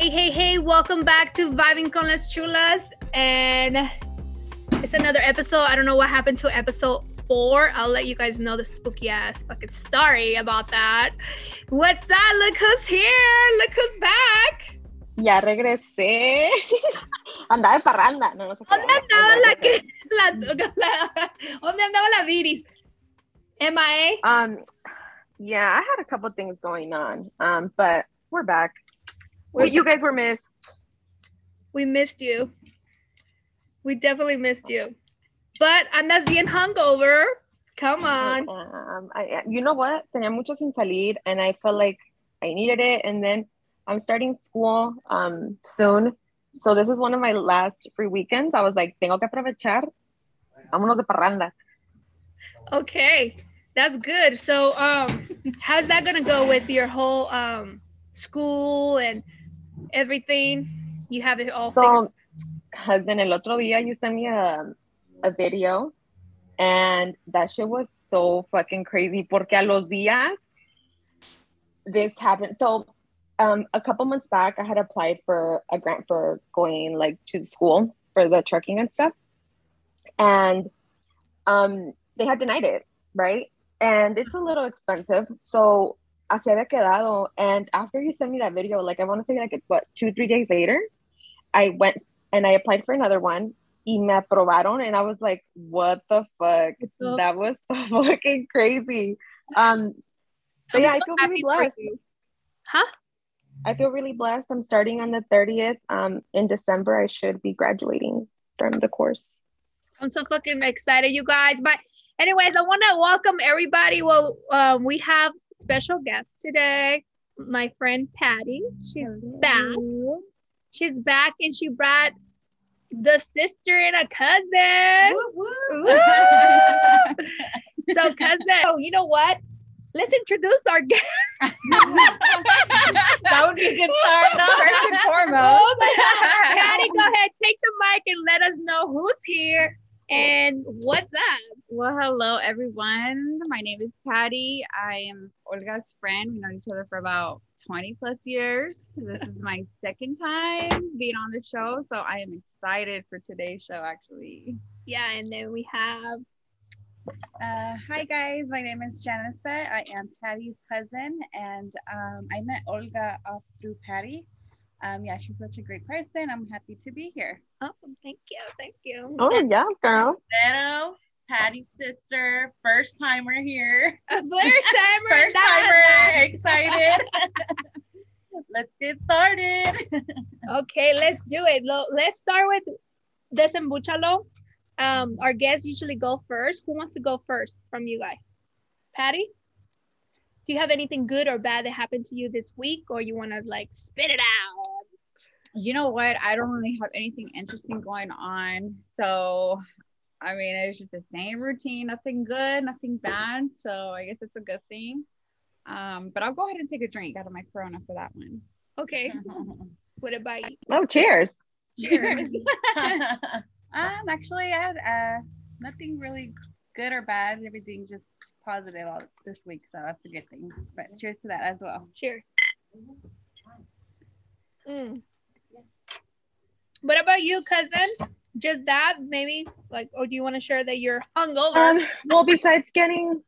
Hey, welcome back to Vibing con las Chulas. And it's another episode. I don't know what happened to episode 4. I'll let you guys know the spooky ass fucking story about that. What's that? Look who's here. Look who's back. Ya regresé. Andaba de parranda. No sé ¿Dónde andaba la Viri? MIA? Yeah, I had a couple things going on. But we're back. You guys were missed. We missed you. We definitely missed you. But andas bien hungover. Come on. You know what? Tenía mucho sin salir, and I felt like I needed it. And then I'm starting school soon. So this is one of my last free weekends. I was like, tengo que aprovechar. Vámonos de parranda. Okay. That's good. So how's that going to go with your whole school and everything? You have it all figured? Cousin, el otro día you sent me a video, and that shit was so fucking crazy porque a los días this happened. So a couple months back I had applied for a grant for going like to the school for the trucking and stuff, and they had denied it, right? And it's a little expensive, so así había quedado. And after you sent me that video, like I want to say like 2-3 days later, I went and I applied for another one. Y me aprobaron, and I was like, what the fuck? That was so fucking crazy. But yeah, I feel really blessed. Huh? I feel really blessed. I'm starting on the 30th. In December, I should be graduating from the course. I'm so fucking excited, you guys. But anyways, I want to welcome everybody. Well, we have special guest today, my friend Patty. She's back. She's back, and she brought the sister and a cousin. Woo, woo. So cousin, you know what? Let's introduce our guest. That would be a good start. No, first and foremost. Patty, go ahead, take the mic and let us know who's here and what's up. Well, hello, everyone. My name is Patty. I am Olga's friend. We've known each other for about 20 plus years. This is my second time being on the show, so I am excited for today's show, actually. Yeah, and then we have... Hi guys, my name is Janicett. I am Patty's cousin, and I met Olga through Patty. Yeah, she's such a great person. I'm happy to be here. Oh, thank you. Oh, yes, girl. Vero, Patty's sister, first timer here. First timer, excited. Let's get started. Okay, let's do it. Let's start with Desembúchalo. Our guests usually go first. Who wants to go first from you guys? Patty? Do you have anything good or bad that happened to you this week, or you want to like spit it out? You know what? I don't really have anything interesting going on. So, I mean, it's just the same routine. Nothing good, nothing bad. So I guess it's a good thing. But I'll go ahead and take a drink out of my Corona for that one. Okay. What about you? Oh, cheers. Cheers. Actually, I had nothing really good or bad. Everything just positive all this week, so that's a good thing. But cheers to that as well. Cheers. What about you, cousin? Just that, maybe? Like, or do you want to share that you're hungover? Well, besides you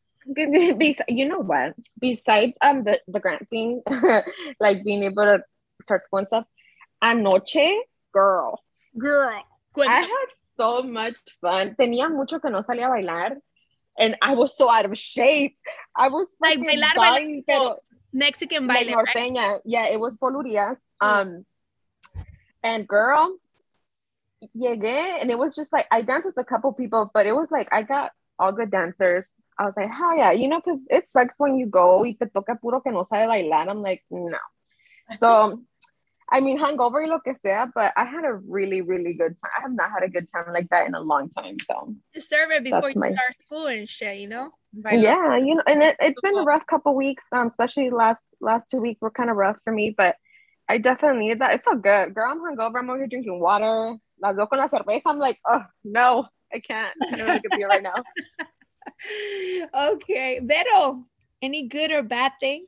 know what? Besides the grant thing, like being able to start school and stuff, anoche, girl. Cuenta. I had so much fun. Tenía mucho que no salía a bailar, and I was so out of shape. I was like bailar dying, pero Mexican like baile, norteña. right? Yeah, it was polurias. And girl, llegué, and it was just like I danced with a couple people, but it was like I got all good dancers. I was like, hell yeah, you know, because it sucks when you go y te toca puro que no sabe bailar. I'm like, no. So I mean, hungover y lo que sea, but I had a really, really good time. I have not had a good time like that in a long time. So deserve it before you start school and shit, you know? Yeah, you know, and it's been a rough couple weeks, especially last 2 weeks were kind of rough for me, but I definitely needed that. It felt good. Girl, I'm hungover. I'm over here drinking water. Las dos con la cerveza. I'm like, oh, no, I can't. I don't think I can be right now. Okay. Vero, any good or bad thing?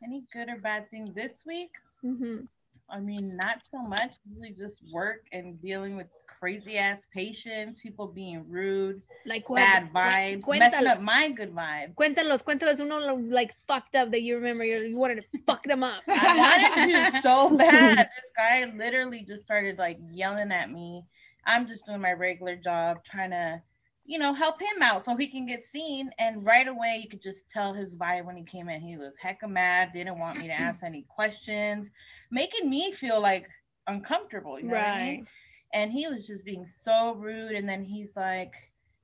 Any good or bad thing this week? Mm-hmm. I mean, not so much. Usually just work and dealing with crazy ass patients, people being rude, like what? bad vibes, messing up my good vibe. Cuéntalos uno like fucked up that you remember you wanted to fuck them up. I wanted to so bad. This guy literally just started like yelling at me. I'm just doing my regular job, trying to, you know, help him out so he can get seen. And right away, you could just tell his vibe when he came in. He was hecka mad, didn't want me to ask any questions, making me feel like uncomfortable. You know what I mean? And he was just being so rude. And then he's like,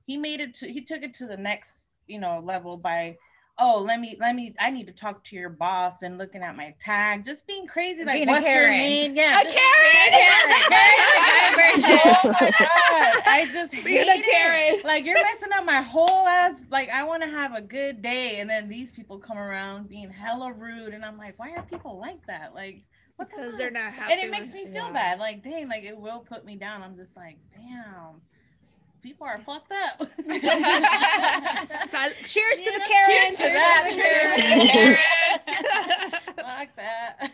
he took it to the next, you know, level by, oh, let me, I need to talk to your boss, and looking at my tag, just being crazy, like, what's your name? Yeah. A Karen! Oh my God. I just hate a Karen. it. Like, you're messing up my whole ass. Like, I want to have a good day. And then these people come around being hella rude. And I'm like, why are people like that? Like, what because they're not happy. And it makes me feel bad. Like, dang, like, it will put me down. I'm just like, damn. People are fucked up. Cheers to the Karens. Cheers to that. Fuck that.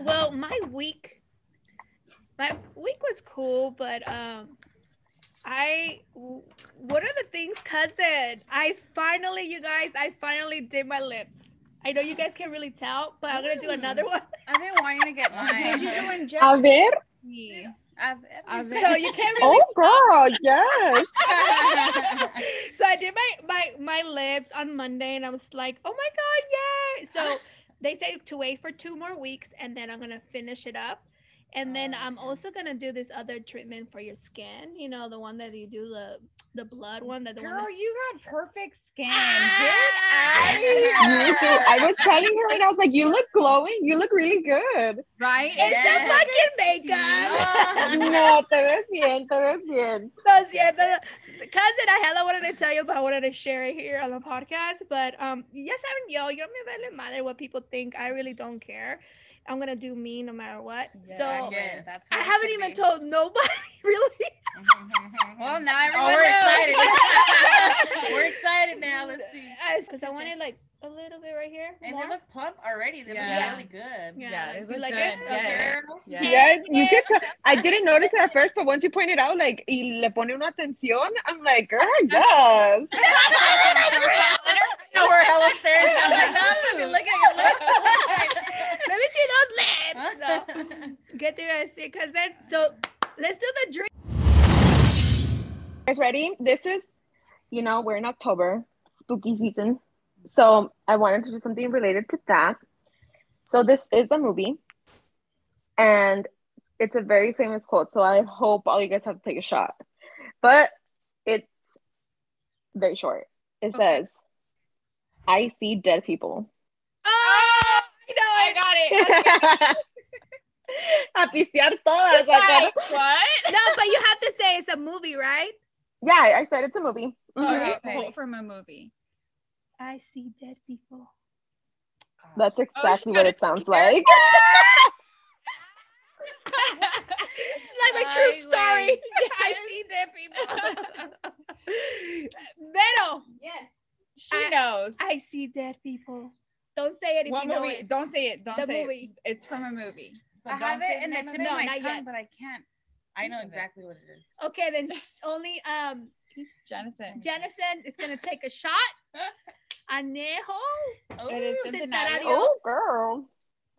Well, my week was cool, but what are the things, cousin? I finally did my lips. I know you guys can't really tell, but I'm gonna do another one. I've been wanting to get mine. Did you do injection? A ver. So you can't really. Oh, girl, yes. So I did my lips on Monday, and I was like, oh my God, yay! So they said to wait for 2 more weeks, and then I'm gonna finish it up. And then I'm also gonna do this other treatment for your skin. You know, the one that you do the blood one. Girl, you got perfect skin. You do. I was telling her, and I was like, you look glowing. You look really good. Right? It's the fucking makeup. No, te ves bien, te ves bien. No, cierto. Cousin, I hella wanted to tell you, but I wanted to share it here on the podcast. But yes, yo me vale madre what people think. I really don't care. I'm gonna do me no matter what. Yeah, so that's I haven't even told nobody really. Well, now we're excited. We're excited now. Let's see. Because I wanted like a little bit right here. And more. they look plump already. They look really good. Yeah, they you look like good. it? Yeah. Yeah, you could. I didn't notice it at first, but once you pointed out, like, y le pone una atención, I'm like, girl, yes. No, we're hella staring. I'm like, no, look at your lips. Let me see those lips. So, get to see, cousin. So let's do the drink. Guys, ready? This is, you know, we're in October, spooky season. So I wanted to do something related to that. So this is a movie, and it's a very famous quote. So I hope all you guys have to take a shot, but it's very short. It says, "I see dead people." Oh, I know, I got it. A pistear todas. Right. What? No, but you have to say it's a movie, right? Yeah, I said it's a movie. Okay. Quote from a movie. I see dead people. That's exactly what it sounds like. Like my true story. I see dead people. Vero. Yes. She knows. I see dead people. Don't say anything. What movie? Don't say it. Don't say movie. it. It's from a movie. So I have it in the tip of my tongue, but I can't. I know exactly what it is. Okay, then only Janicett is gonna take a shot. Anejo. Oh, girl.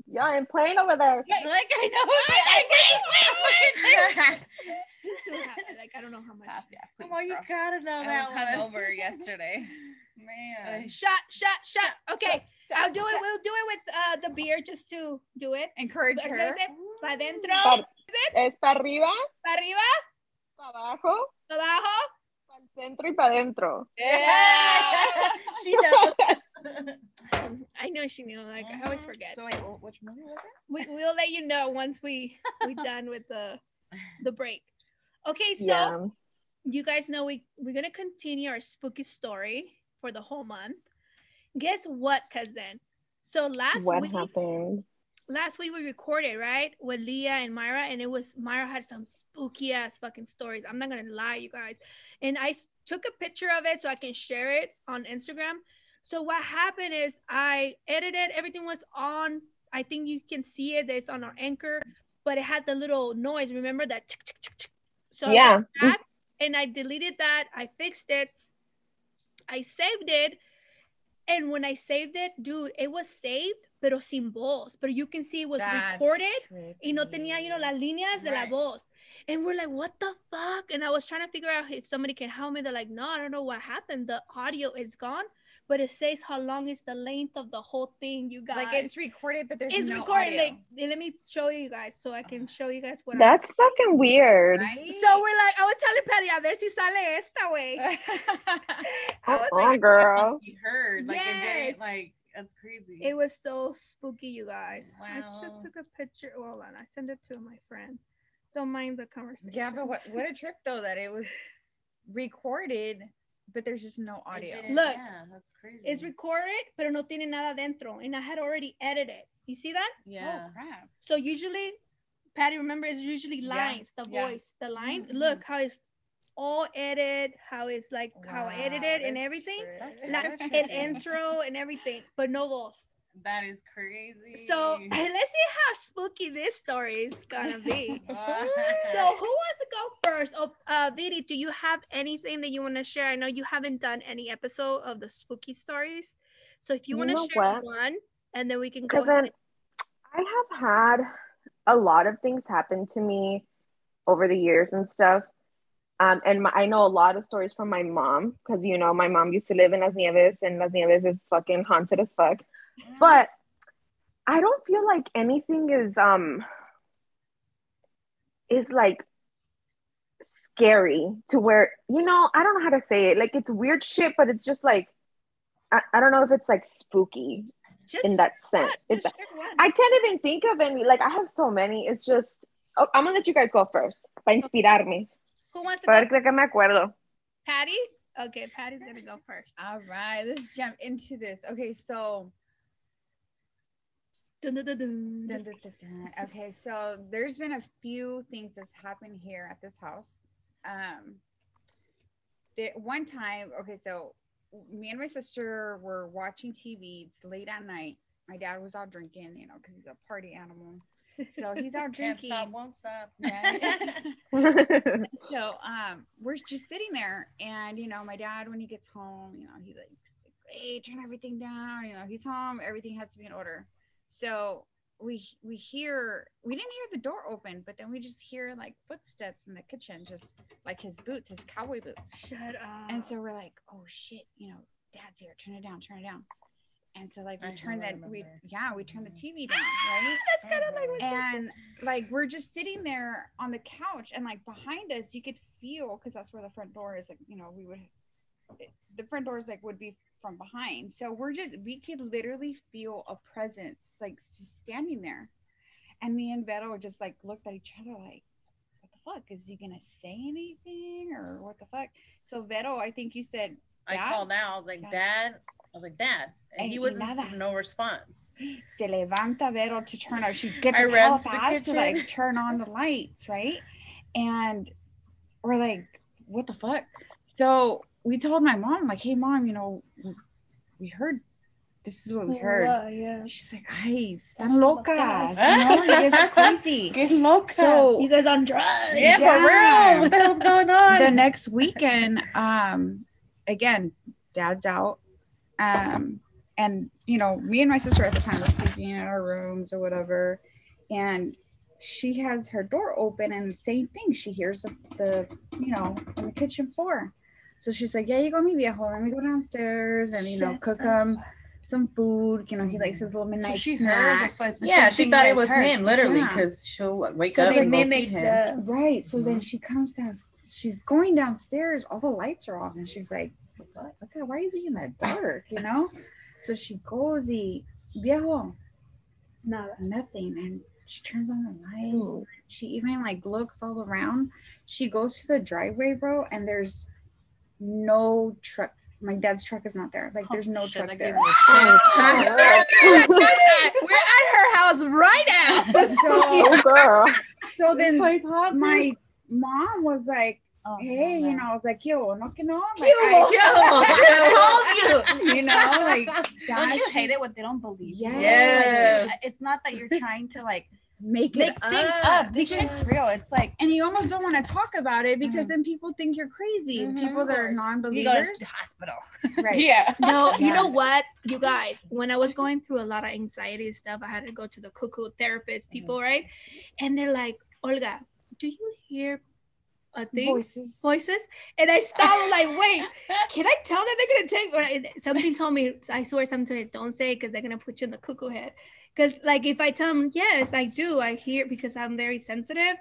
Yeah, I'm playing over there. Like I know. Just do it. Like I don't know how much. Come on, you gotta know that one. I was hungover yesterday. Man. Shot. Okay, I'll do it. We'll do it with the beer just to do it. Encourage her. Pa dentro. Es para arriba. Pa arriba. Pa abajo. Pa abajo. Pa el centro y pa dentro. Yeah. She knows. I know she knew. Like I always forget. So wait, which movie was it? We'll let you know once we're done with the break. Okay, so you guys know we're gonna continue our spooky story for the whole month. Guess what, cousin? So last week we recorded, right, with Leah and Myra, and Myra had some spooky ass fucking stories. I'm not gonna lie, you guys. And I took a picture of it so I can share it on Instagram. So what happened is I edited, everything was on. I think you can see it. It's on our Anchor, but it had the little noise. Remember that? Tick, tick, tick, tick. So I went back and I deleted that. I fixed it. I saved it. And when I saved it, dude, it was saved, pero sin voz. But you can see it was recorded. Y no tenía, las líneas de la voz. And we're like, what the fuck? And I was trying to figure out if somebody can help me. They're like, no, I don't know what happened. The audio is gone, but it says how long is the length of the whole thing, you guys. Like it's recorded, but there's no recorded. audio. Like, let me show you guys so I can show you guys what That's fucking weird. Right? So we're like, I was telling Patty, a ver si sale esta way. Oh, girl. You heard. Like, it didn't, like, that's crazy. It was so spooky, you guys. Wow. I just took a picture. Hold on. I sent it to my friend. Don't mind the conversation. Yeah, but what a trip, though, that it was recorded, but there's just no audio. Look, yeah, that's crazy. It's recorded, pero no tiene nada dentro. And I had already edited. You see that? Yeah. Oh, crap. So usually, Patty, remember, it's usually lines, the voice, the line. Mm-hmm. Look how it's all edited, how it's like, how I edited and everything. Like an intro and everything, but no voice. That is crazy. So let's see how spooky this story is gonna be. So who wants to go first? Oh, Viri, do you have anything that you want to share? I know you haven't done any episode of the spooky stories. So if you want to share one, and then we can go ahead. I have had a lot of things happen to me over the years and stuff. And I know a lot of stories from my mom, because, my mom used to live in Las Nieves, and Las Nieves is fucking haunted as fuck. But I don't feel like anything is like scary to where, I don't know how to say it. Like, it's weird shit, but it's just like, I don't know if it's like spooky in that sense. I can't even think of any. Like, I have so many. It's just, I'm gonna let you guys go first. Para inspirarme. Who wants to go? Que me acuerdo. Patty? Okay, Patty's gonna go first. All right, let's jump into this. Okay, so okay, so there's been a few things that's happened here at this house. One time, okay, so me and my sister were watching TV. It's late at night. My dad was out drinking, because he's a party animal. So he's out drinking. Can't stop, won't stop. Right? So we're just sitting there, and my dad, when he gets home, he's like, hey, turn everything down. He's home, everything has to be in order. So we didn't hear the door open, but then we just hear like footsteps in the kitchen, just like his boots, his cowboy boots. Shut up. And so we're like, oh shit, Dad's here, turn it down. And so like we turn the TV down, right? That's kind of like, and like we're just sitting there on the couch, and like behind us you could feel, because that's where the front door is, like the front doors like would be from behind. So we could literally feel a presence like just standing there. And me and Vero just like looked at each other like, what the fuck? Is he gonna say anything or what the fuck? So Vero, I think you said, I called out. I was like, Dad. And he wasn't no response. Se levanta Vero to turn on. She gets a calabash to like turn on the lights, right? And we're like, what the fuck? So we told my mom, like, hey mom, we heard, this is what we heard. Yeah. She's like, ay, están locas. It's crazy. Get loca. So you guys on drugs. Yeah, for real. What the hell's going on? The next weekend, again, Dad's out. And me and my sister at the time were sleeping in our rooms or whatever, and she has her door open, and same thing, she hears the on the kitchen floor. So she's like, yeah, you go, mi viejo, let me go downstairs and cook him some food. He likes his little midnight snack. She thought it was him, literally, because she'll wake up and mimic him. Right. So then she comes down, she's going downstairs, all the lights are off, and she's like, why is he in the dark? So she goes, viejo, nothing. And she turns on the light. Ooh. She even like looks all around. She goes to the driveway, bro, and there's no truck. My dad's truck is not there. Like, there's no truck there. We're at her house right now. So, girl. So then my mom was like, Oh, hey, no. you know, I was like, yo, no, que no. Like, I told you. you know, like, Don't you that's- hate it when they don't believe you? Yes. Like, dude, it's not that you're trying to like make things up. This because- shit's real. It's like, and you almost don't want to talk about it because then people think you're crazy. People that are you go non-believers. to the hospital. Right. Yeah. No, you Yeah. know what, you guys, when I was going through a lot of anxiety and stuff, I had to go to the cuckoo therapist people, right? And they're like, Olga, do you hear a thing? Voices? And I stopped like, wait, can I tell them they're gonna take? Or something told me, I swear something, don't say it because they're gonna put you in the cuckoo head. Because like if I tell them, yes, I do, I hear, because I'm very sensitive.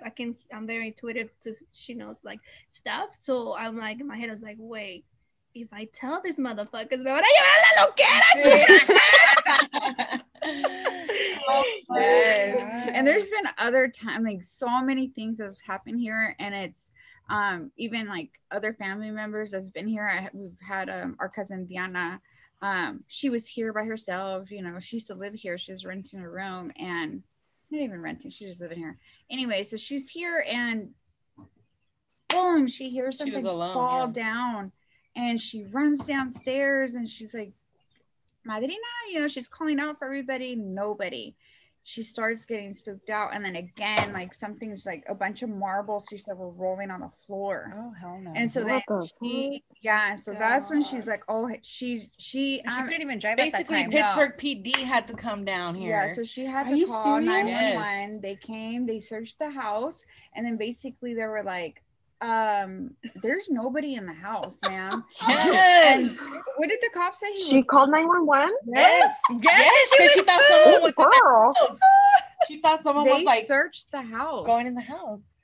I'm very intuitive to, she knows like stuff. So I'm like, in my head, I was like, wait, if I tell these motherfuckers, me van a llevar a la loquera. Yes. And there's been other time, like so many things that's happened here, and it's even like other family members that's been here. We've had our cousin Diana. She was here by herself. You know, she used to live here. She was renting a room, and not even renting. She just living here. Anyway, so she's here, and boom, she hears something fall down, and she runs downstairs, and she's like, Madrina, you know, she's calling out for everybody. Nobody. She starts getting spooked out, and then again, like something's like a bunch of marbles, she said, were rolling on the floor. Oh hell no. And so then that's when she's like, oh, she couldn't even drive basically at that time. Pittsburgh PD had to come down here. Yeah, so she had to call 911. They came, they searched the house, and then basically they were like, there's nobody in the house, ma'am. Yes. And what did the cop say? She called 911? Yes, because she thought someone was in the house. She thought someone was like searched the house, going in the house.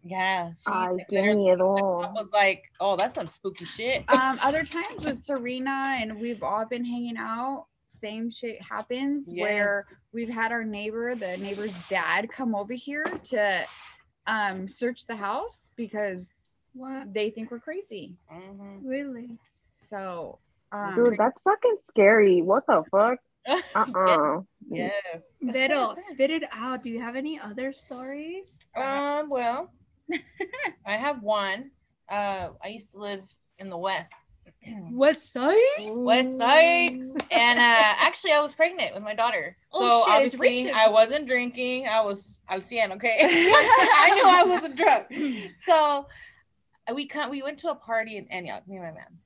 Yeah, she was like, oh, that's some spooky shit. Other times with Serena, and we've all been hanging out, same shit happens. Where we've had the neighbor's dad come over here to search the house because they think we're crazy. Really? So dude, that's fucking scary. What the fuck? Yes. Vero, spit it out. Do you have any other stories? Well, I have one. I used to live in the West. West Side? West Side. And actually, I was pregnant with my daughter. So obviously, I wasn't drinking. I was al 100, okay? I knew I wasn't drunk. So we went to a party in Antioch, me and my man.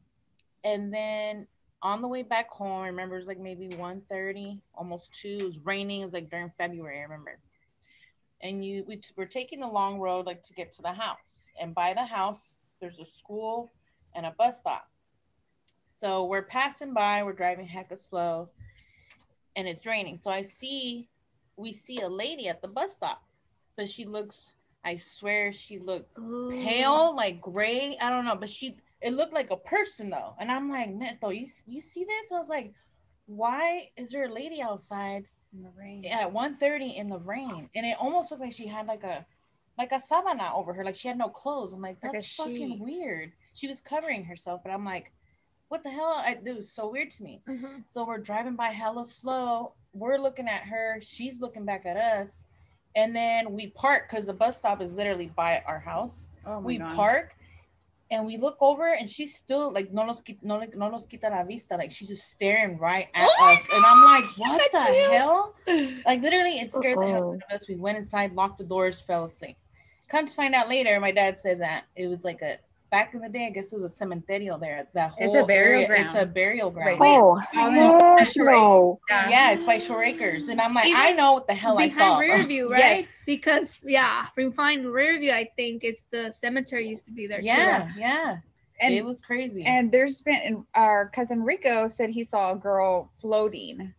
And then on the way back home, I remember it was like maybe 1:30, almost 2. It was raining. It was like during February, I remember. And we were taking the long road like to get to the house. And by the house, there's a school and a bus stop. So we're passing by, we're driving hecka slow, and it's raining. So we see a lady at the bus stop, but she looks, I swear she looked pale, like gray. I don't know, but it looked like a person though. And I'm like, Neto, you see this? I was like, why is there a lady outside in the rain at 1:30 in the rain? And it almost looked like she had like a sabana over her, like she had no clothes. I'm like, that's fucking weird. She was covering herself, but I'm like, what the hell? It was so weird to me. So we're driving by hella slow. We're looking at her. She's looking back at us. And then we park because the bus stop is literally by our house. We park and we look over and she's still like, no nos quita la vista. Like she's just staring right at us. And I'm like, what the hell? Like literally it scared the hell out of us. We went inside, locked the doors, fell asleep. Come to find out later, my dad said that it was like back in the day, I guess it was a cemeterio there. It's a burial ground. It's a burial ground. Oh, no. Yeah, it's by Shore Acres. And I'm like, even I know what the hell I saw. Behind Rearview, right? Yes. Because, behind Rearview, I think it's the cemetery used to be there too. Yeah. And it was crazy. And there's been, our cousin Rico said he saw a girl floating.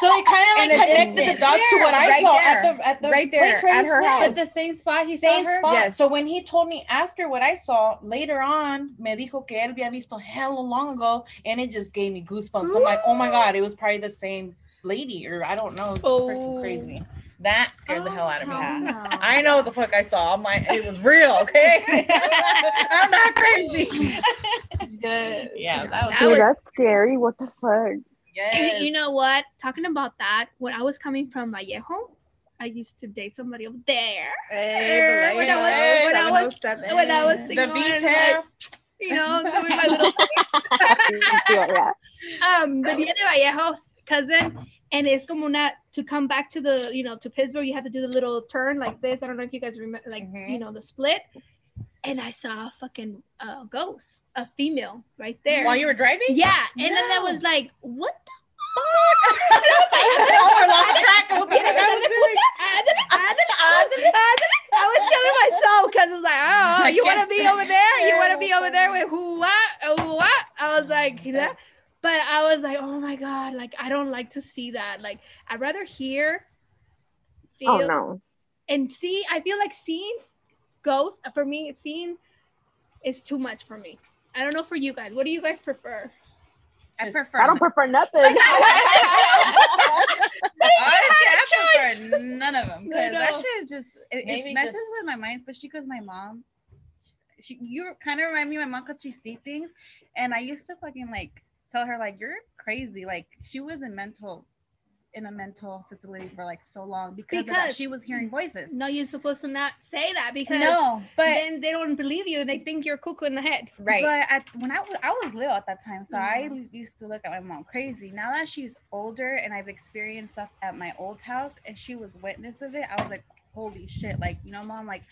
So it kind of like connected the dots to what I saw at the right there at her house. At the same spot he saw her? Yes. So when he told me after what I saw, later on, me dijo que él había visto hella long ago, and it just gave me goosebumps. I'm like, oh my God, it was probably the same lady, or I don't know. It's freaking crazy. That scared the hell out of me. I know what the fuck I saw. I'm like, it was real, okay? I'm not crazy. Yeah, that's scary. What the fuck? Yes. You know what? Talking about that, when I was coming from Vallejo, I used to date somebody over there. When I when I was The single, and, detail. you know, doing my little thing. Yeah. The Dia de Vallejo's cousin, and it's como una, to come back to the, you know, to Pittsburgh, you have to do the little turn like this. I don't know if you guys remember, like, you know, the split. And I saw a fucking ghost, a female right there. While you were driving? Yeah. And then I was like, what the lost track of what the I was telling myself, because I was like, oh, you want to be over there? You want to be over there with who, what? I was like, yeah. But I was like, oh my God, like, I don't like to see that. Like, I'd rather hear, feel, and see. I feel like seeing ghosts, for me, seeing is too much for me. I don't know for you guys. What do you guys prefer? I don't prefer nothing. I prefer none of them, because that shit is just it messes with my mind, especially because my mom, you kind of remind me of my mom, because she sees things, and I used to fucking like tell her like, you're crazy. Like, she was in a mental facility for like so long because of that. She was hearing voices. No, you're supposed to not say that, because but then they don't believe you. They think you're cuckoo in the head. Right. But when I was little at that time, so I used to look at my mom crazy. Now that she's older and I've experienced stuff at my old house and she was witness of it, I was like, holy shit. Like, you know, Mom, like,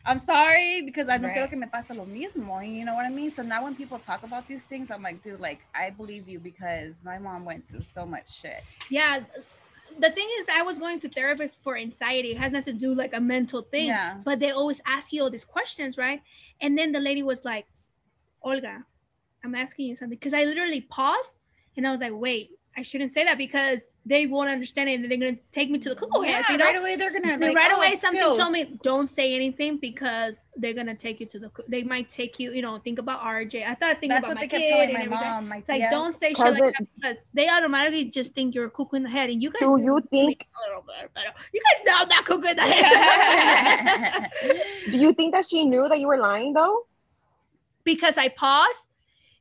I'm sorry, because I don't feel like me pasa lo mismo, you know what I mean? So now when people talk about these things, I'm like, dude, like, I believe you, because my mom went through so much shit. Yeah. The thing is, I was going to therapist for anxiety. It has nothing to do like a mental thing. Yeah. But they always ask you all these questions, right? And then the lady was like, Olga, I'm asking you something. Because I literally paused and I was like, wait, I shouldn't say that, because they won't understand it and they're going to take me to the cuckoo heads, you know? Right away they're going to like, right away something told me, don't say anything, because they're going to take you to the, they might take you, you know, think about RJ. I thought thinking about my kid and everything. Mom, like, don't say shit like that, because they automatically just think you're a cuckoo in the head. And you guys, do you think, you guys know I'm not cuckoo in the head. Do you think that she knew that you were lying though? Because I paused.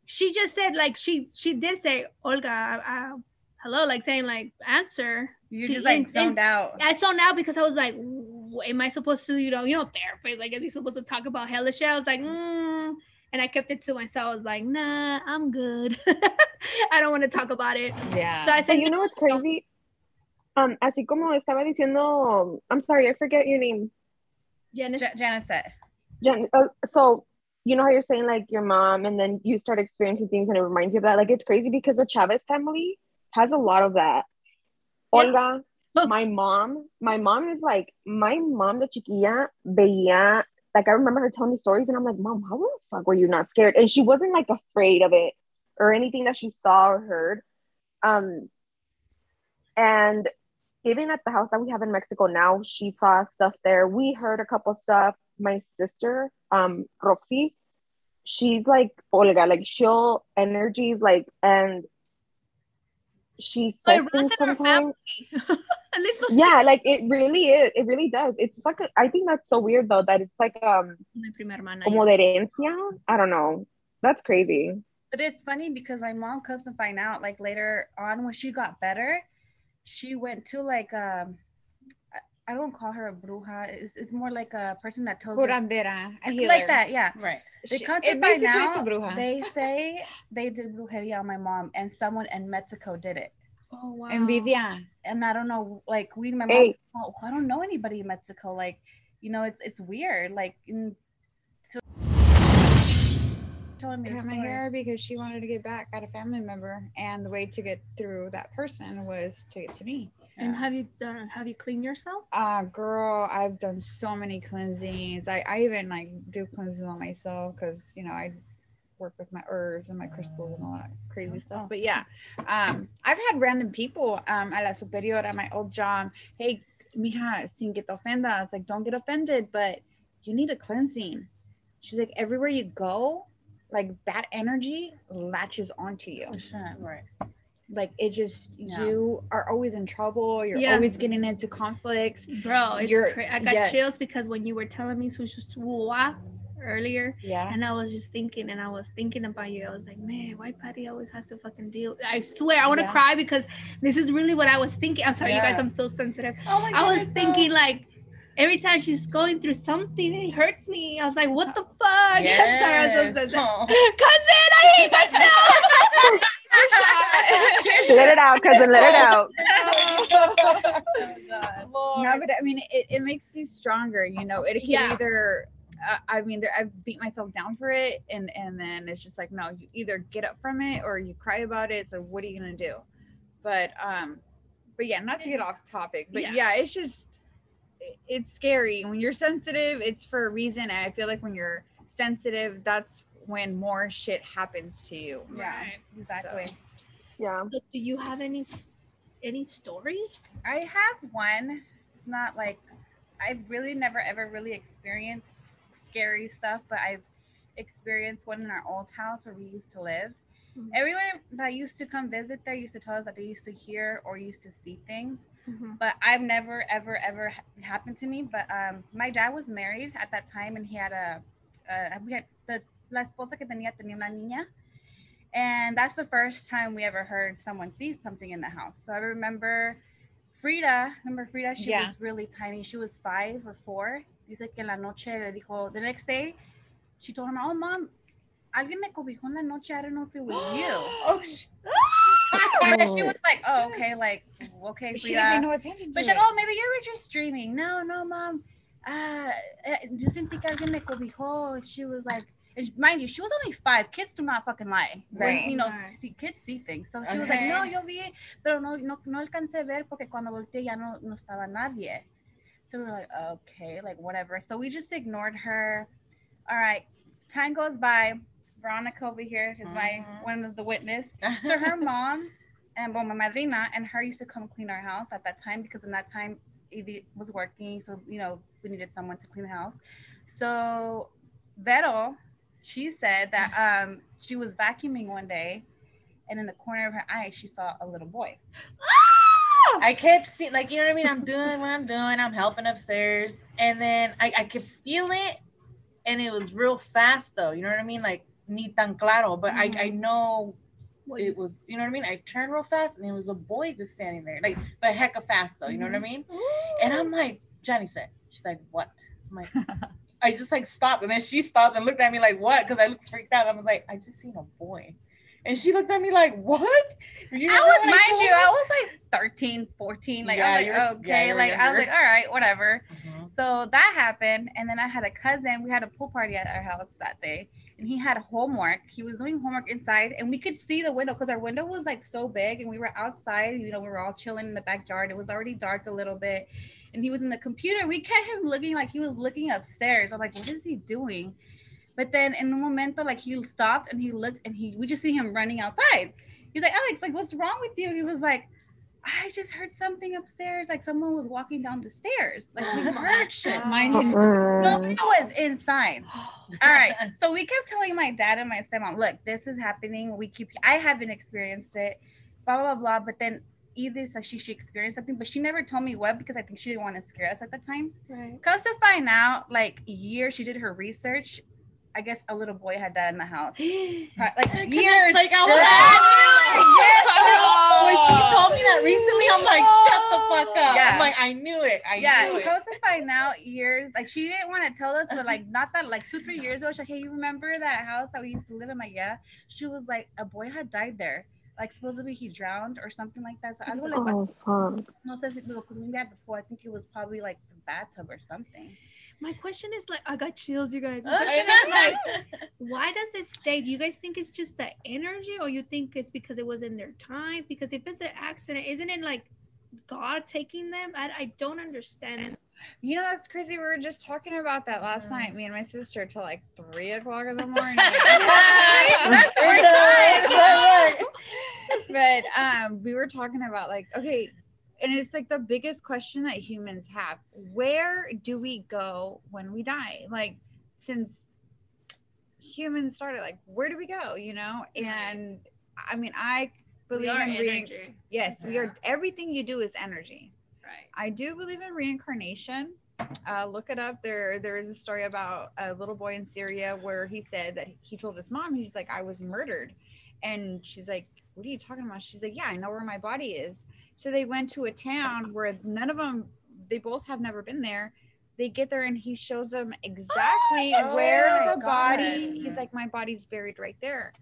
She just said, like, she did say, Olga, hello, like saying, like, answer. You just like zoned out. I zoned out because I was like, am I supposed to, you know, therapist, like, is he supposed to talk about hella shit? I was like, and I kept it to myself. I was like, nah, I'm good. I don't want to talk about it. Yeah. So I said, you know what's crazy? Así como estaba diciendo, I'm sorry, I forget your name. Janicett. So, you know how you're saying like your mom, and then you start experiencing things and it reminds you of that. Like, it's crazy because the Chavez family has a lot of that. Yeah. Olga, my mom is like, my mom, the chiquilla, veía, like, I remember her telling me stories and I'm like, Mom, how the fuck were you not scared? And she wasn't like afraid of it or anything that she saw or heard. And even at the house that we have in Mexico now, she saw stuff there. We heard a couple stuff. My sister, Roxy, she's like Olga, like, she'll energies, like, and she says things sometimes. Yeah, like, it really is. It really does. It's like, I think that's so weird though, that it's like como de herencia. I don't know. That's crazy. But it's funny because my mom comes to find out, like, later on when she got better, she went to like I don't call her a bruja. It's more like a person that tells curandera, a healer. Like that, yeah. Right. They come to find out, they say they did brujeria on my mom, and someone in Mexico did it. Oh, wow. Envidia. And I don't know, like, my mom, I don't know anybody in Mexico. Like, you know, it's weird. Like, telling me cut my hair because she wanted to get back at a family member, and the way to get through that person was to get to me. And have you cleaned yourself? Girl, I've done so many cleansings. I even like do cleansing on myself because, you know, I work with my herbs and my crystals and all that crazy stuff. But yeah, I've had random people a la superior at my old job. Hey, mija, sin que te ofenda. It's like, don't get offended, but you need a cleansing. She's like, everywhere you go, like, bad energy latches onto you. Right. Like, it just, you are always in trouble. You're always getting into conflicts. Bro, I got chills because when you were telling me earlier, and I was just thinking, and I was thinking about you. I was like, man, why Patty always has to fucking deal? I swear, I want to cry because this is really what I was thinking. I'm sorry, you guys, I'm so sensitive. Oh my God, I was thinking, like, every time she's going through something, it hurts me. I was like, what the fuck? Yes. Cousin, I hate myself. Let it out, cousin. Let it out. No, but I mean, it makes you stronger. You know, it can either. I mean, I've beat myself down for it, and then it's just like, no, you either get up from it or you cry about it. So what are you gonna do? But yeah, not to get off topic, but yeah, it's just, it's scary when you're sensitive. It's for a reason, and I feel like when you're sensitive, that's when more shit happens to you. Right, exactly. So. Yeah. So do you have any stories? I have one. It's not like, I've really never ever really experienced scary stuff, but I've experienced one in our old house where we used to live. Mm-hmm. Everyone that used to come visit there used to tell us that they used to hear or used to see things. Mm-hmm. But I've never ever happened to me. But my dad was married at that time, and he had we had la esposa que tenía una niña, and that's the first time we ever heard someone see something in the house. So I remember Frida, she was really tiny. She was 5 or 4. Dice que en la noche le dijo, the next day, she told her mom, oh, mom, alguien me cobijó en la noche. I don't know if it was you. Oh, And she was like, oh, okay, like, okay, Frida. She didn't pay no attention to but she's like, oh, maybe you were just dreaming. No, mom. Yo sentí que alguien me cobijó. She was like, mind you, she was only 5. Kids do not fucking lie. Right. When, you know, kids see things. So she was like, no, yo vi, pero no alcancé a ver porque cuando volteé ya no estaba nadie. So we were like, okay, like whatever. So we just ignored her. All right, time goes by. Veronica over here is one of the witness. So her mom and my madrina and her used to come clean our house at that time, because in that time Edie was working, so you know we needed someone to clean the house. So Vero, she said that she was vacuuming one day, and in the corner of her eye she saw a little boy. I kept seeing, like, you know what I mean? I'm doing what I'm doing. I'm helping upstairs, and then I could feel it, and it was real fast though. You know what I mean? Like ni tan claro, but I know it was. You know what I mean? I turned real fast, and it was a boy just standing there, like, but hecka fast though. You know what I mean? And I'm like, Janicett. She's like, what? I'm like, I just like stopped, and then she stopped and looked at me like, what? Because I looked freaked out. I was like, I just seen a boy. And she looked at me like, what? I was like 13, 14. Like, I was like, okay. Like, I was like, all right, whatever. So that happened. And then I had a cousin. We had a pool party at our house that day. And he had homework. He was doing homework inside. And we could see the window because our window was like so big. And we were outside. You know, we were all chilling in the backyard. It was already dark a little bit. And he was in the computer. We kept him looking like he was looking upstairs. I'm like, what is he doing? But then in un momento, like, he stopped and he looked, and we just see him running outside. He's like, Alex, like, what's wrong with you? He was like, I just heard something upstairs. Like, someone was walking down the stairs. Like, we heard shit. Mind you, nobody was inside. All right. So we kept telling my dad and my stepmom, look, this is happening. I haven't experienced it, blah, blah, blah. But then Edith said she experienced something, but she never told me what, because I think she didn't want to scare us at the time. Right. Because to find out, like, years, she did her research. I guess a little boy had died in the house. Like, years. Like, I was when she told me that recently, I'm like, shut the fuck up. Yeah. I'm like, I knew it. I knew it. Close to find out years. Like, she didn't want to tell us, but like, not that, like 2-3 years ago, she's like, hey, you remember that house that we used to live in? I'm like, yeah. She was like, a boy had died there. Like, supposedly he drowned or something like that. So I was like, no sé si lo comí before. I think it was probably like the bathtub or something. My question is, like, I got chills, you guys. My question is, like, why does it stay? Do you guys think it's just the energy, or you think it's because it was in their time? Because if it's an accident, isn't it like God taking them? I don't understand. You know, that's crazy. We were just talking about that last night, me and my sister, till like 3 o'clock in the morning. But we were talking about, like, okay, and it's like the biggest question that humans have. Where do we go when we die? Like, since humans started, like, where do we go, you know? And I mean, I believe in energy. Yes, we are. Everything you do is energy. Right. I do believe in reincarnation. Look it up. There is a story about a little boy in Syria where he said that he told his mom, he's like, I was murdered. And she's like, what are you talking about? She's like, yeah, I know where my body is. So they went to a town where none of them, they both have never been there, They get there and he shows them exactly where the body. He's like, my body's buried right there.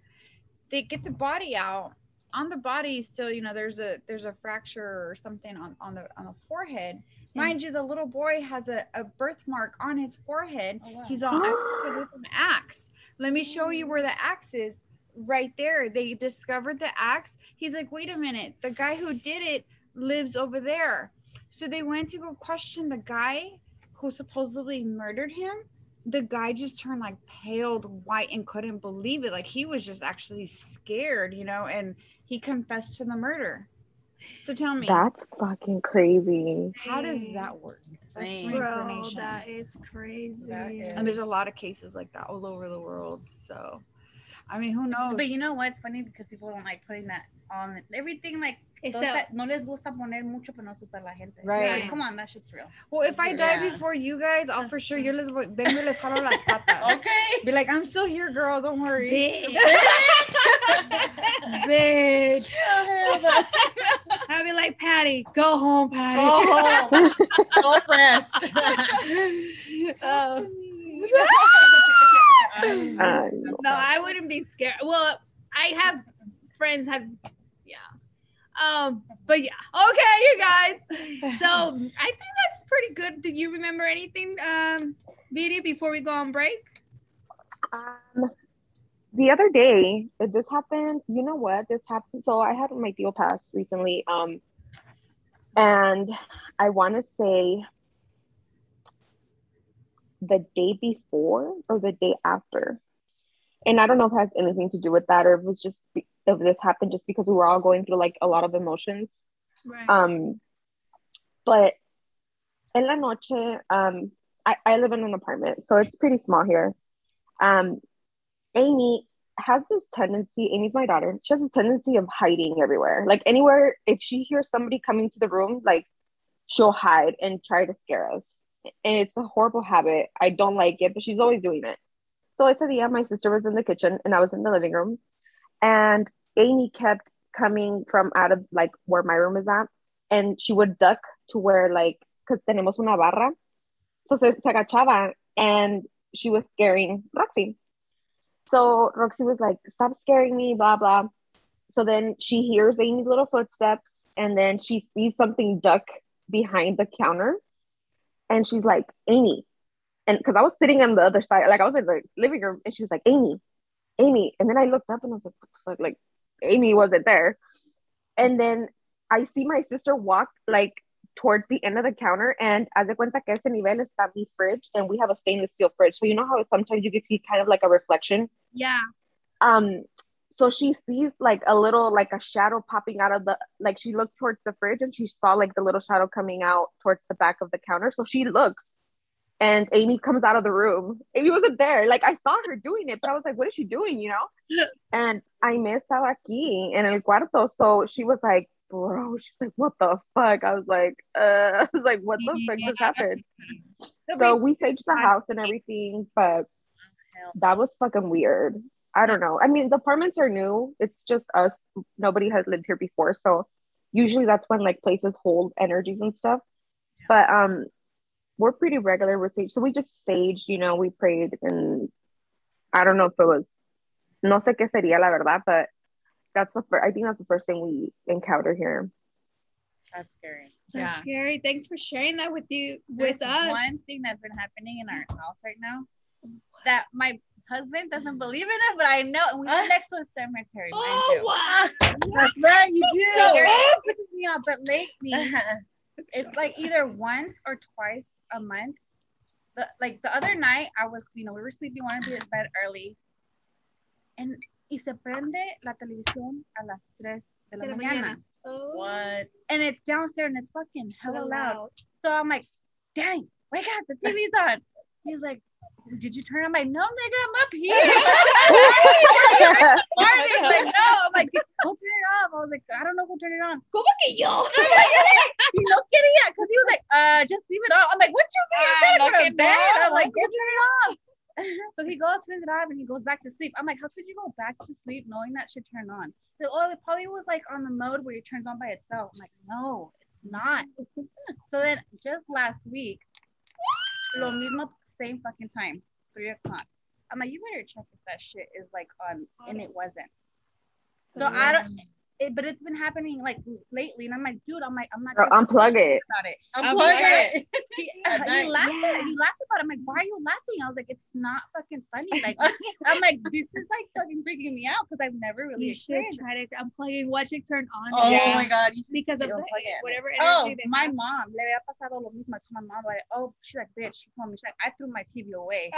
They get the body out. On the body, still, there's a fracture or something on the forehead. Mind you, the little boy has a birthmark on his forehead. Oh, wow. He's all with an axe. Let me show you where the axe is. Right there. They discovered the axe. He's like, wait a minute. The guy who did it lives over there. So they went to go question the guy who supposedly murdered him. The guy just turned like pale white and couldn't believe it. Like he was just actually scared, and he confessed to the murder. So tell me. That's fucking crazy. How does that work? That's Bro, that is crazy. And there's a lot of cases like that all over the world. So, I mean, who knows? But you know what? It's funny because people don't like putting that on everything. Like, no les gusta poner mucho, pero no asusta la gente. Right. Like, come on, that shit's real. Well, if I die before you guys, I'll for sure, yo les jalo las patas. Okay. Be like, I'm still here, girl. Don't worry. Bitch. I'll be like, Patty, go home, Patty. Go home. Go rest. No, I wouldn't be scared. Well, I have friends but yeah. Okay, you guys. So I think that's pretty good. Do you remember anything, Viri, before we go on break? The other day, this happened. You know what? This happened. So I had my deal pass recently. And I want to say the day before or the day after. And I don't know if it has anything to do with that or if it was just if this happened just because we were all going through like a lot of emotions. Right. But en la noche, I live in an apartment, so it's pretty small here. Amy has this tendency, Amy's my daughter, she has this tendency of hiding everywhere. Like anywhere, if she hears somebody coming to the room, like she'll hide and try to scare us. And it's a horrible habit. I don't like it, but she's always doing it. So ese día, my sister was in the kitchen and I was in the living room. And Amy kept coming from out of like where my room is at. And she would duck to where like, because tenemos una barra. So se agachaba and she was scaring Roxy. So Roxy was like, stop scaring me, blah, blah. So then she hears Amy's little footsteps and then she sees something duck behind the counter. And she's like, Amy. And because I was sitting on the other side, like I was in the living room and she was like, Amy. And then I looked up and I was like, what the fuck? Like Amy wasn't there. And then I see my sister walk like towards the end of the counter and haz de cuenta que ese nivel está mi fridge and we have a stainless steel fridge. So you know how sometimes you can see kind of like a reflection? Yeah. So she sees like a little, like a shadow popping out of the, like she looked towards the fridge and she saw like the little shadow coming out towards the back of the counter. So she looks and Amy comes out of the room. Amy wasn't there. Like I saw her doing it, but I was like, what is she doing? You know? And Aimee estaba aquí en el cuarto. So she was like, bro, she's like, what the fuck? I was like, what the fuck just happened? So we saged the house and everything, but that was fucking weird. I don't know. I mean, the apartments are new. It's just us. Nobody has lived here before. So usually that's when like places hold energies and stuff. But we're pretty regular with sage. So we just saged, you know, we prayed and I don't know if it was, no sé qué sería la verdad, but that's I think that's the first thing we encounter here. That's scary. That's scary. Thanks for sharing that with us. One thing that's been happening in our house right now that my husband doesn't believe in it, but I know, and we live next to a cemetery. Wow. That's right, you do. So it pisses me off, but lately, it's like either once or twice a month. Like the other night, I was, we were sleeping, wanted to be in bed early, and se prende la televisión a las 3 de la mañana. Oh. What? And it's downstairs and it's fucking hella loud. So I'm like, Daddy, wake up, the TV's on. He's like, did you turn on? I'm like, no, nigga, I'm up here. Like, no. I'm like, don't turn it off. I was like, I don't know who'll turn it on. Go back at y'all. No kidding, yeah. Because he was like, just leave it off. I'm like, what you mean? You said it for bed. I'm like, go turn it off. So he goes, turns it off, and he goes back to sleep. I'm like, how could you go back to sleep knowing that should turn on? So, it probably was like on the mode where it turns on by itself. I'm like, no, it's not. So then just last week, lo mismo, same fucking time, 3:00. I'm like, you better check if that shit is like on, and it wasn't. So I don't. But it's been happening like lately, and I'm like, dude, I'm not Girl, unplug it. about it. Unplug it. He laughed about it. I'm like, why are you laughing? I was like, it's not fucking funny. Like, I'm like, this is like fucking freaking me out because I've never really experienced. Try to unplug it, watch it turn on. Oh my god! Because of whatever energy. Oh, my mom, le había pasado lo mismo to my mom. Like, oh, she's like, bitch. She told me, she's like, I threw my TV away.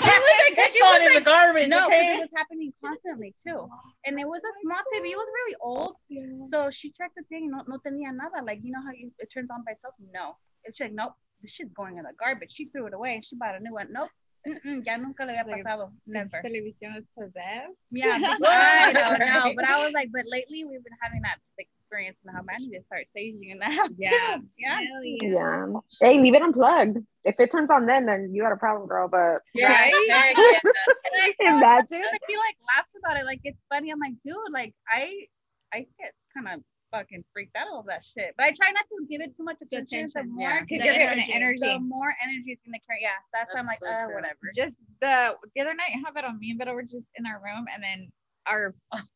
She was like, in the garbage. No, okay? because it was happening constantly too, and it was a small TV. It was really old. So she checked the thing, no tenía nada. Like, you know how it turns on by itself? No. It's like, nope, this shit's going in the garbage. She threw it away. She bought a new one. Nope. Ya nunca le había pasado. Never. Television is possessed. Yeah, I don't know. But I was like, but lately we've been having that experience and how man to start saging in the house too. Yeah. Hey, leave it unplugged. If it turns on then you got a problem, girl. But Yeah. imagine. He like laughs about it, like it's funny. I'm like, dude, like I get kind of fucking freaked out of that shit. But I try not to give it too much attention. The more, because you're giving it energy. The more energy it's gonna carry. Yeah, that's why I'm like, so whatever. Just the other night, how about me and Vero were just in our room, and then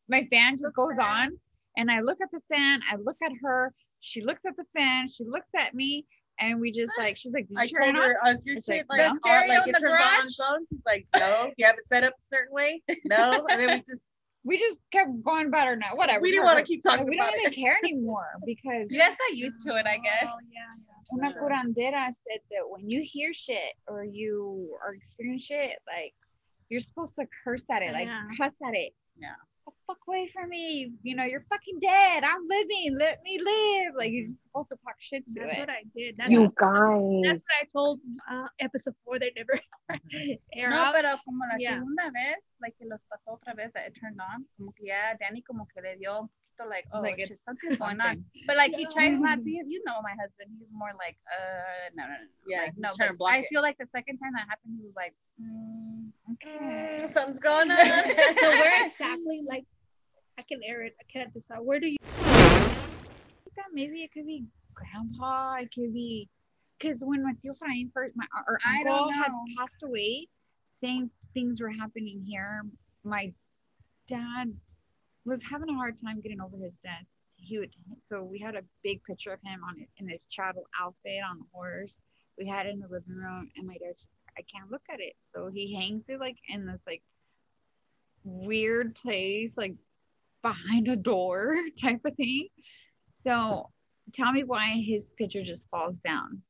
my fan just goes on, and I look at the fan, I look at her, she looks at the fan, she looks at me, and we just like, she's like, I told her, your shit like on, like it turns on its own. She's like, no, you have it set up a certain way. No, and then we just kept going about our night. Whatever. We didn't want to keep talking. We don't even care anymore because you guys got used to it, I guess. Una curandera said that when you hear shit or you are experiencing shit, like you're supposed to curse at it, like cuss at it. Yeah. The fuck away from me. You know, you're fucking dead. I'm living. Let me live. Like you're just supposed to talk shit to That's it. what I did. You guys. That's what I told episode 4. They never air No, out. pero como la segunda vez, like que los pasó otra vez, it turned on. Como que ya Danny como que le dio un poquito like, oh like shit, something's going on. But like he tries not to. You know my husband. He's more like, no. Yeah, like, no. But I feel like the second time that happened, he was like, okay, something's going on. So where exactly, like, I can air it. I can't decide. Where do you? Maybe it could be grandpa. It could be because when my tío Efraín first, our I uncle don't had know. passed away, same things were happening here. My dad was having a hard time getting over his death. So we had a big picture of him in his chattel outfit on a horse. We had it in the living room, and my dad's, I can't look at it. So he hangs it like in this like weird place, like behind a door type of thing. So tell me why his picture just falls down.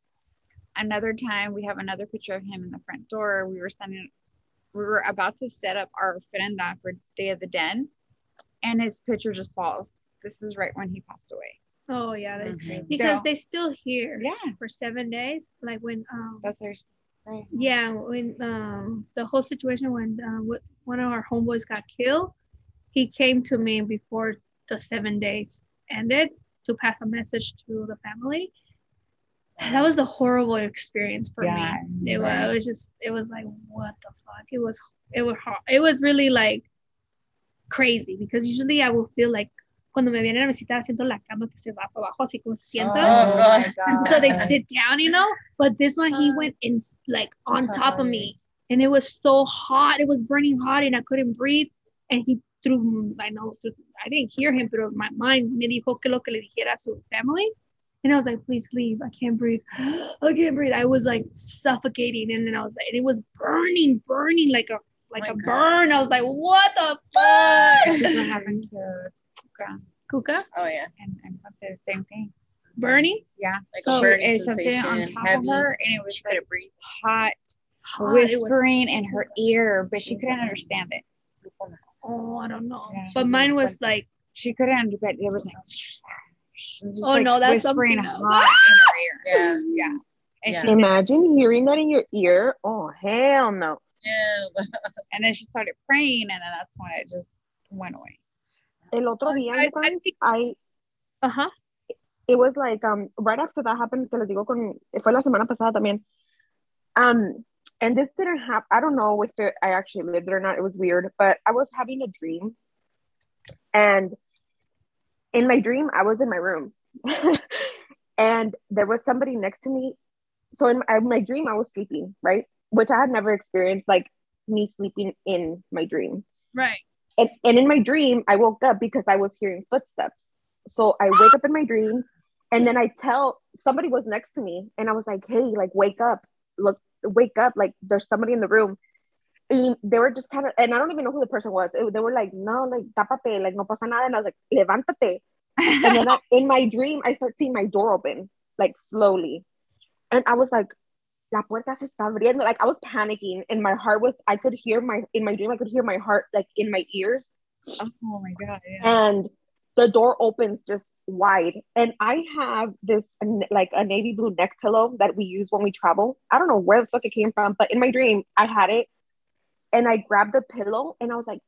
Another time we have another picture of him in the front door. We were about to set up our ofrenda for Day of the Dead, and his picture just falls. This is right when he passed away. Oh yeah, that's crazy. Because they still here. Yeah. For 7 days, like when That's right. Yeah, when the whole situation when one of our homeboys got killed, he came to me before the 7 days ended to pass a message to the family. And that was the horrible experience for me. It was like, what the fuck? It was hard. It was really like crazy because usually I will feel like cuando me vienen a visitar siento la cama que se va para abajo así como se sienta. Oh my God. So they sit down, you know, but this one he went in like on top of me and it was so hot. It was burning hot and I couldn't breathe. And he I didn't hear him, but my mind me dijo que lo que le dijera a su family. And I was like, please leave. I can't breathe. I can't breathe. I was like suffocating. And then I was like, and it was burning like a burn. I was like, what the fuck? This is what happened to Kuka? Oh yeah. And the same thing. Burning? Yeah. Like so a burning it's something on sensation, top heavy. of her, and it was like breathe. hot, whispering in her ear, but she couldn't understand it. Oh, I don't know. Yeah. But mine was like, she couldn't understand. It was like, oh no, that's whispering something hot in her ear. Yeah. And she Imagine hearing that in your ear. Oh hell no. Yeah. and then she started praying, and then that's when it just went away. El otro día, you guys, it was like right after that happened, que les digo fue la semana pasada también. And this didn't happen. I don't know if I actually lived it or not. It was weird, but I was having a dream, and in my dream, I was in my room, and there was somebody next to me so in my dream, I was sleeping, right? Which I had never experienced, like me sleeping in my dream. Right. And in my dream, I woke up because I was hearing footsteps. So I wake up in my dream, and then I tell somebody was next to me, and I was like, "Hey, like wake up, look, wake up! Like there's somebody in the room." And they were just kind of, and I don't even know who the person was. They were like, "No, like tápate, like no pasa nada." And I was like, "Levántate." And then in my dream, I start seeing my door open, like slowly, and I was like, "La puerta se está abriendo." Like I was panicking, and my heart was. I could hear in my dream. I could hear my heart like in my ears. Oh my God. Yeah. And the door opens just wide, and I have this like a navy blue neck pillow that we use when we travel. I don't know where the fuck it came from, but in my dream I had it, and I grabbed the pillow, and I was like,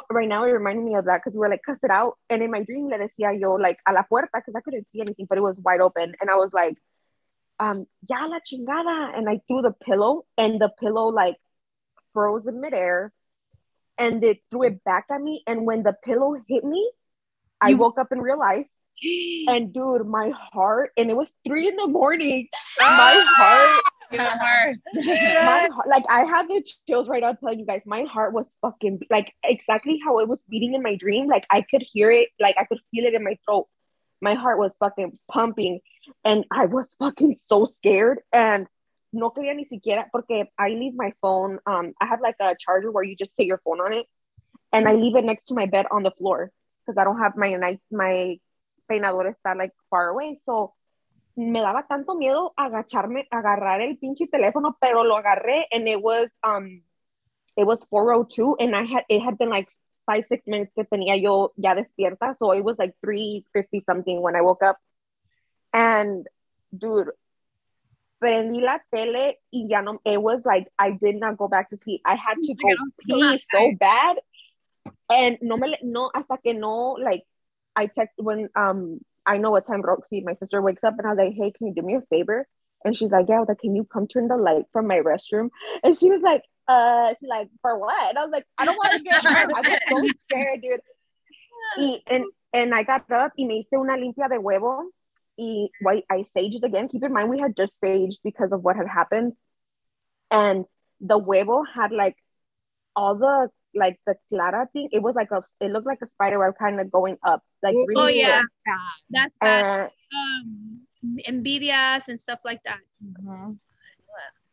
right now it reminded me of that because we were like, cuss it out. And in my dream le decía yo like a la puerta because I couldn't see anything, but it was wide open, and I was like, ya la chingada, and I threw the pillow, and the pillow like froze in midair, and it threw it back at me, and when the pillow hit me, I woke up in real life, and dude, my heart, and it was 3 a.m. My heart, like I have the chills right now telling you guys, my heart was fucking like exactly how it was beating in my dream. Like I could hear it, like I could feel it in my throat. My heart was fucking pumping, and I was fucking so scared. And no quería ni siquiera, porque I leave my phone. I have like a charger where you just take your phone on it, and I leave it next to my bed on the floor because I don't have my peinador está like far away. So me daba tanto miedo agacharme, agarrar el pinche teléfono, pero lo agarré, and it was 4:02, and it had been like 5-6 minutes que tenía yo ya despierta, so it was like 3:50 something when I woke up. And dude, prendí la tele y ya no, it was like I did not go back to sleep. I had to go pee so bad, and no hasta que no, like I text when I know what time Roxy, my sister, wakes up, and I was like, "Hey, can you do me a favor?" And she's like, "Yeah." I was like, "Can you come turn the light from my restroom?" And she was like, she's like, "For what?" And I was like, "I don't want to get hurt." I was so scared, dude. And I got up y me hice una limpia de huevo, y I saged again. Keep in mind, we had just saged because of what had happened, and the huevo had like all the like the clara thing. It was like it looked like a spider web kind of going up, like really. Oh yeah, cool. that's bad. Envidias and stuff like that. Mm-hmm.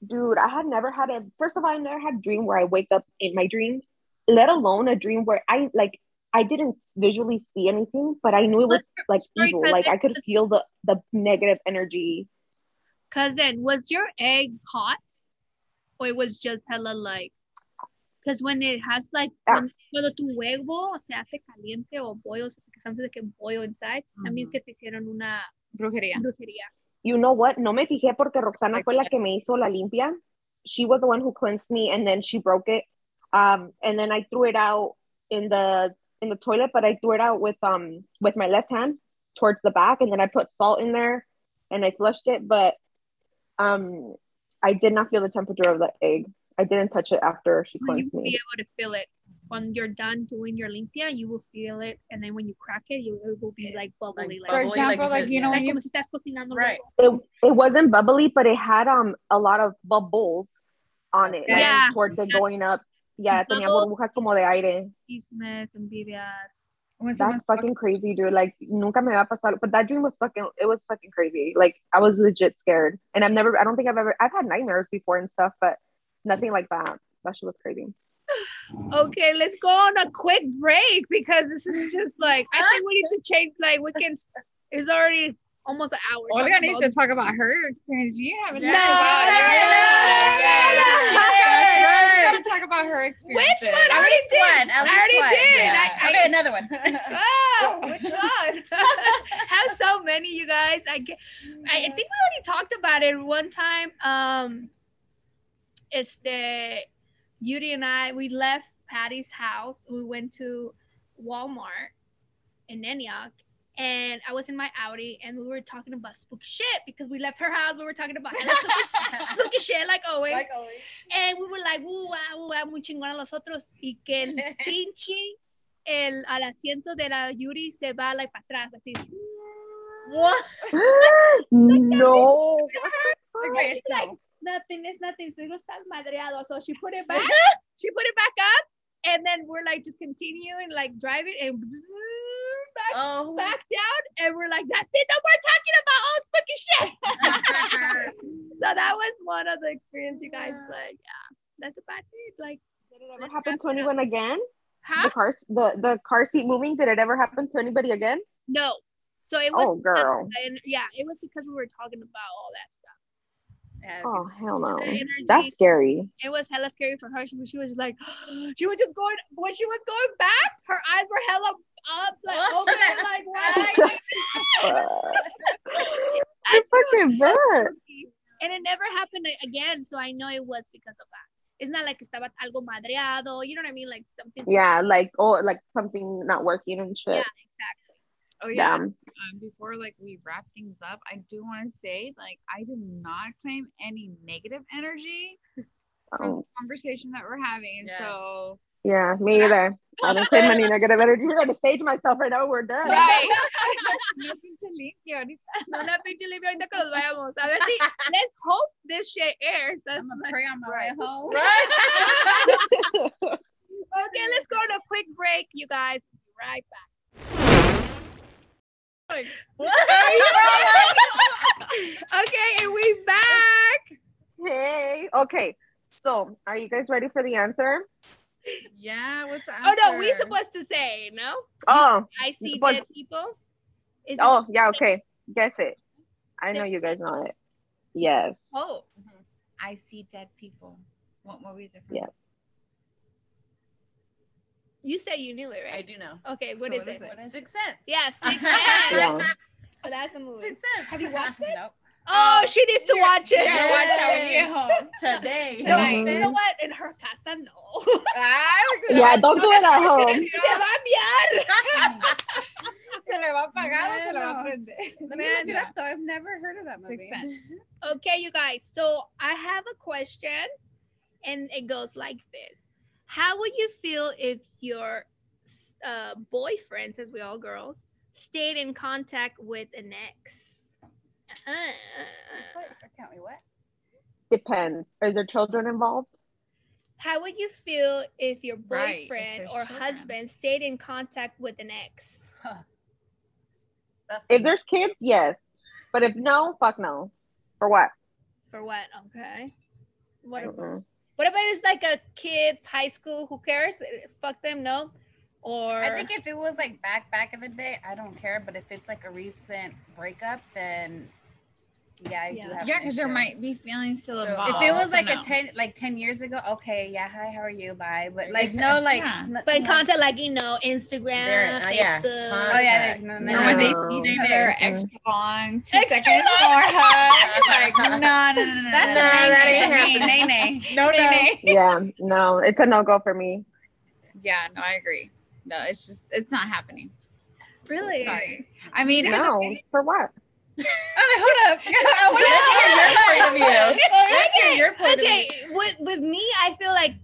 Dude, I had never had first of all, I never had a dream where I wake up in my dreams, let alone a dream where I didn't visually see anything, but I knew it was like evil. Cousin, like I could feel the negative energy. Cousin, was your egg hot, or it was just hella like? Because when it has like, cuando tu huevo se hace caliente o boils, something that can boil inside, that means que te hicieron una brujería. You know what? No me fijé porque Roxana fue la que me hizo la limpia. She was the one who cleansed me, and then she broke it. And then I threw it out in the toilet, but I threw it out with my left hand towards the back, and then I put salt in there, and I flushed it. But I did not feel the temperature of the egg. I didn't touch it after she cleansed me. You'll be able to feel it. When you're done doing your limpia, you will feel it, and then when you crack it, it will be like bubbly. For example, like you know, when you estás cocinando, right? It wasn't bubbly, but it had a lot of bubbles on it, like towards it going up. Yeah, tenía burbujas como de aire. Chismes, envidias. That's fucking crazy, dude. Like nunca me había pasado, but that dream was fucking crazy. Like I was legit scared, and I've had nightmares before and stuff, but nothing like that. That shit was crazy. Okay, let's go on a quick break because this is just like, I think we need to change, like we can, it's already almost an hour. Olga needs to talk about her experience. You haven't talked talk about her experience. Which one? I already did. Yeah. Okay, another one. Oh, which one? Have so many, you guys. I think we already talked about it one time. It's Yuri and I, we left Patty's house. We went to Walmart in Antioch, and I was in my Audi, and we were talking about spooky shit because we left her house. We were talking about spooky shit, like always. And we were like, muy chingón a los otros. Y que el pinche, al asiento de la Yuri se va like para atrás. Así. What? No. And she's like, nothing is nothing. So estás madreado. So she put it back. She put it back up. And then we're like just continuing like driving and back down. And we're like, that's it. No more talking about old spooky shit. So that was one of the experience, you guys. But yeah, that's about it. Like, did it ever happen to anyone again? Huh? The car seat moving, did it ever happen to anybody again? No. So it was girl. It was because we were talking about all that stuff. Oh hell no. That's scary. It was hella scary for her. She was like, she was just going, when she was going back, her eyes were hella up, like open, like what? That's fucking bad. And it never happened again, so I know it was because of that. It's not like estaba algo madreado, you know what I mean? Like something. Yeah, like something not working and shit. Yeah, exactly. Oh yeah. Before like we wrap things up, I do want to say like I do not claim any negative energy from the conversation that we're having. Yeah. So yeah, me either. I don't claim any negative energy. We're gonna stage myself right now. We're done. Right. No pinche limpio ahorita. No la pinche limpio ahorita que nos vayamos. A ver si, let's hope this shit airs. I'm gonna pray on my way home. Right. Okay, let's go on a quick break, you guys. Be right back. Okay, and we back. Hey, okay. So, are you guys ready for the answer? Yeah, what's the answer? Oh no, we supposed to say no. Oh, I see dead people. Yeah, okay. Guess it. I know you guys know it. Yes. Oh, I see dead people. What movie is it from? Yeah. You said you knew it, right? I do know. Okay, what is it? Sixth Sense. Yeah, Sixth Sense. Yeah. So that's the movie. Sixth Sense. Have you watched it? Nope. Oh, she needs to watch it. Yeah, watch that when you get home today. No, you know what? In her casa, no. Yeah, don't do it at home. Se va a enviar. Se le va a pagar o se le va a prender. Let me look it up though. I've never heard of that movie. Okay, you guys. So I have a question, and it goes like this: how would you feel if your boyfriend, as we all girls, stayed in contact with an ex? Can't we what? Depends. Is there children involved? How would you feel if your boyfriend or husband stayed in contact with an ex? If there's kids, yes. But if no, fuck no. For what? For what? Okay. What about it's like a kid's high school? Who cares? Fuck them, no? Or I think if it was like back in the day, I don't care. But if it's like a recent breakup, then yeah, I do have. Yeah, because there might be feelings still involved. If it was like 10 years ago, okay, yeah, hi, how are you, bye. But like no, like but in contact, like Instagram, Facebook. Oh yeah, no. When they see their ex long 2 seconds or hug, like no. That's that ain't happening. No. Yeah, no, it's a no-go for me. Yeah, no, I agree. No, it's not happening. Really? Sorry. I mean, no, for what? Hold up. I want to hear your point of view. Okay. With me, I feel like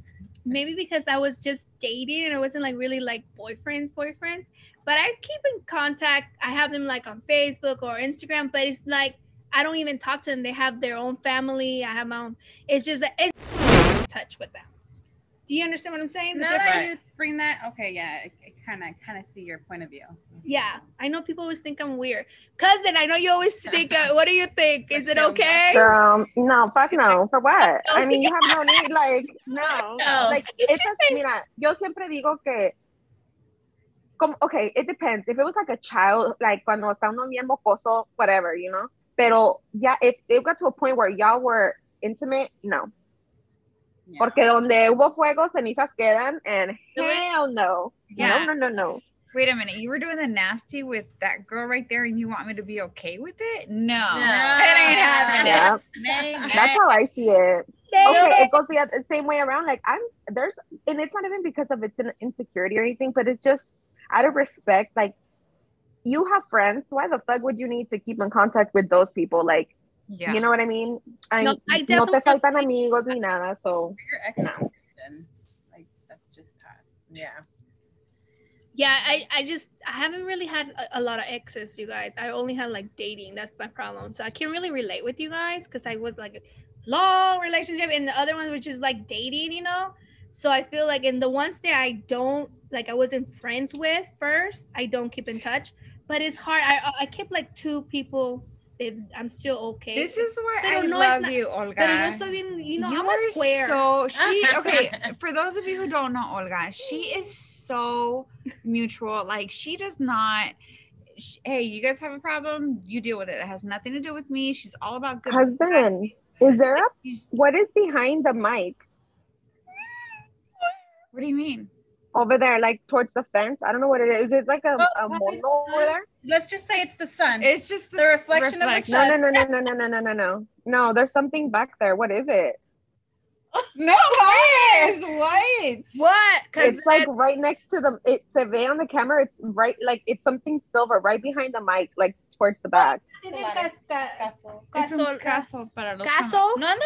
maybe because I was just dating and it wasn't like really like boyfriends, but I keep in contact. I have them like on Facebook or Instagram, but it's like I don't even talk to them. They have their own family. I have my own. It's just it's in touch with them. Do you understand what I'm saying? No, that you bring that. Okay, yeah, I kind of see your point of view. Yeah, I know people always think I'm weird. Cousin, I know you always think, what do you think? Is it okay? No, fuck no. For what? I mean, you have no need, like, no. Like, it's just, mira, yo siempre digo que, okay, it depends. If it was like a child, like, cuando está uno bien mocoso, whatever, you know? Pero, yeah, if it got to a point where y'all were intimate, no. Yeah. Porque donde hubo fuego, cenizas quedan, and hell no. Yeah. No. Wait a minute, you were doing the nasty with that girl right there, and you want me to be okay with it? No. It ain't happening. Yeah. That's how I see it. Okay, it goes the same way around. Like and it's not even because of its insecurity or anything, but it's just out of respect. Like you have friends, why the fuck would you need to keep in contact with those people? Like. Yeah. You know what I mean? No te faltan amigos ni nada, so your ex then like that's just past. Yeah. Yeah, I haven't really had a lot of exes, you guys. I only had like dating. That's my problem. So I can't really relate with you guys because I was like a long relationship, and the other ones were just like dating, you know. So I feel like in the ones that I don't like, I wasn't friends with first, I don't keep in touch. But it's hard. I kept like 2 people that I'm still okay. This is why Pero I no love not, you, Olga. Pero yo soy bien, you know, I'm a You're square. So okay. For those of you who don't know Olga, she is so mutual. Like she does not. Hey, you guys have a problem? You deal with it. It has nothing to do with me. She's all about good. Cousin, is there what is behind the mic? What do you mean? Over there, like towards the fence. I don't know what it is. Is it like a mono over there? Let's just say it's the sun. It's just the reflection of the sun. No. No, there's something back there. What is it? No, what? What? It's like right next to the. It's a ve on the camera. It's right, like it's something silver right behind the mic, like towards the back. Caso.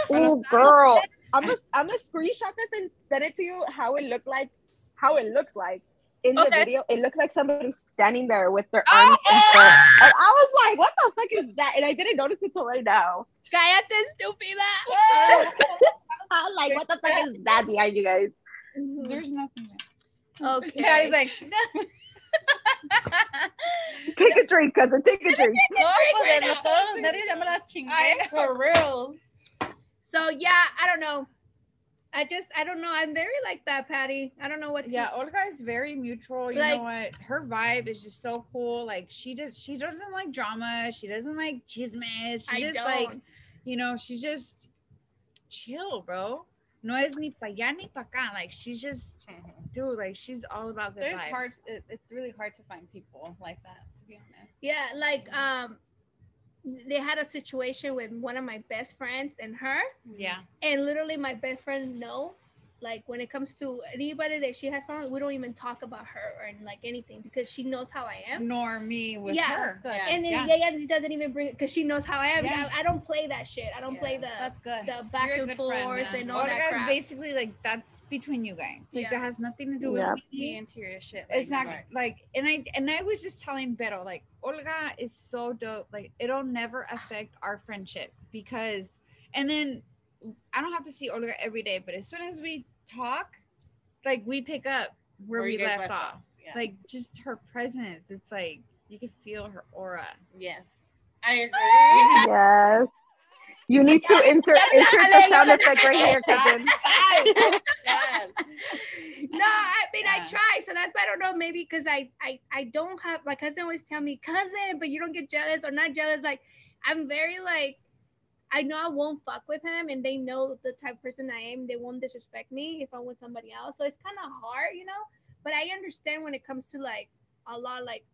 Oh, girl, I'm gonna screenshot this and send it to you. How it looks like in the video. It looks like somebody's standing there with their arms. And I was like, what the fuck is that? And I didn't notice it till right now. Cállate, estúpida. I'm like, what the fuck is that behind you guys? There's nothing there. Okay. Daddy's like, take a drink, cousin. Take a drink. For real. So yeah, I don't know. I don't know. I'm very like that, Patty. I don't know what. Yeah, Olga is very mutual. You know what? Her vibe is just so cool. Like she doesn't like drama. She doesn't like chismes. Like, you know, she's just chill, bro. No es ni pa' allá ni pa' acá. Like she's just, dude. Like she's all about good vibes. It's really hard to find people like that, to be honest. Yeah, like they had a situation with one of my best friends and her. Yeah. And literally my best friend like when it comes to anybody that she has problems, we don't even talk about her or like anything because she knows how I am. Nor me with her. Yeah. And then doesn't even bring it because she knows how I am. Yeah. I don't play that shit. I don't play the back and forth and all that crap. Basically like that's between you guys. Like that has nothing to do with me. Interior shit. It's not like and I was just telling Vero, like Olga is so dope. Like it'll never affect our friendship because and then I don't have to see Olga every day, but as soon as we talk, like we pick up where we left off. Yeah. Like just her presence. It's like you can feel her aura. Yes. I agree. Yes. You need to insert the sound effect right here, cousin. No, I mean I try, so that's why I don't know. Maybe because I don't have my cousin always tell me cousin, but you don't get jealous or not jealous. Like I'm very like I know I won't fuck with him, and they know the type of person I am. They won't disrespect me if I'm with somebody else. So it's kind of hard, you know. But I understand when it comes to like a lot like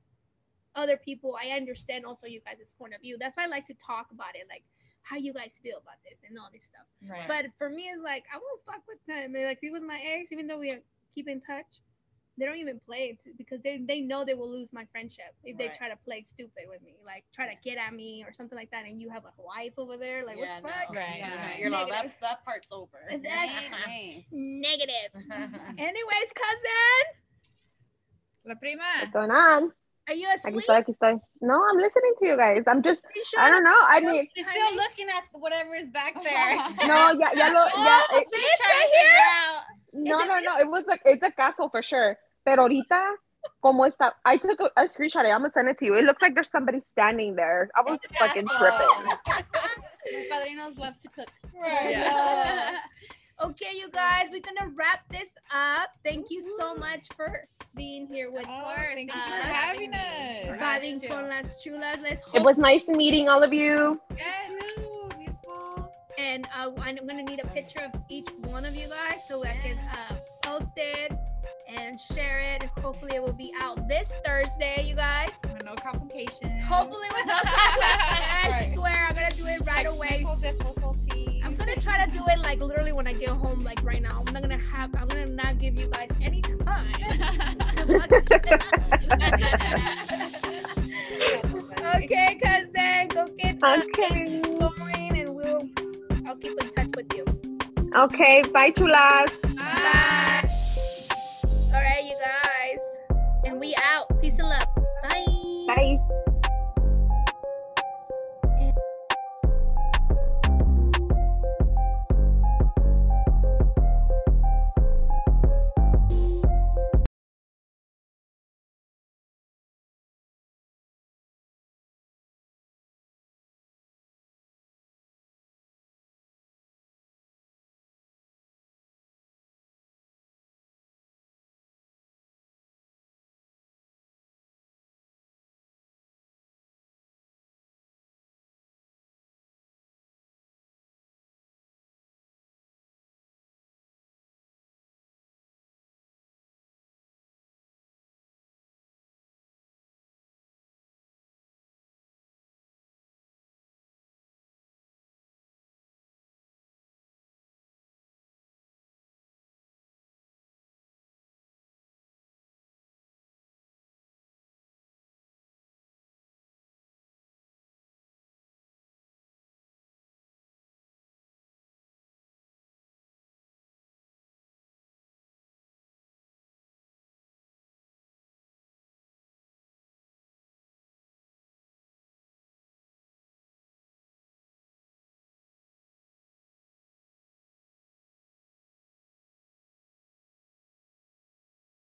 other people. I understand also you guys' point of view. That's why I like to talk about it, like how you guys feel about this and all this stuff. Right. But for me, it's like I won't fuck with him. Like if he was my ex, even though we keep in touch, they don't even play it because they know they will lose my friendship if they try to play stupid with me, like try to get at me or something like that. And you have a wife over there, like what the fuck? Right. Yeah. You're like that part's over. That's negative. Anyways, cousin. La prima. What's going on? Are you asleep? Aquí estoy. No, I'm listening to you guys. I'm just, I don't know. I mean, you're still looking at whatever is back there. No, this right here? No. It was like, it's a castle for sure. Pero ahorita, como está, I took a screenshot. I'm going to send it to you. It looks like there's somebody standing there. I was fucking tripping. My padrinos love to cook. Right. Yeah. Okay, you guys, we're gonna wrap this up. Thank you so much for being here with us. Thank you for having us. Having con las chulas. It was nice meeting all of you. Yes. And I'm gonna need a picture of each one of you guys so I can post it and share it. Hopefully, it will be out this Thursday, you guys. With no complications. Hopefully, with no complications. I swear, I'm gonna do it right away. I'm gonna try to do it like literally when I get home, like right now. I'm gonna not give you guys any time Okay, cousin, go get going and I'll keep in touch with you. Okay, bye chulas. Bye.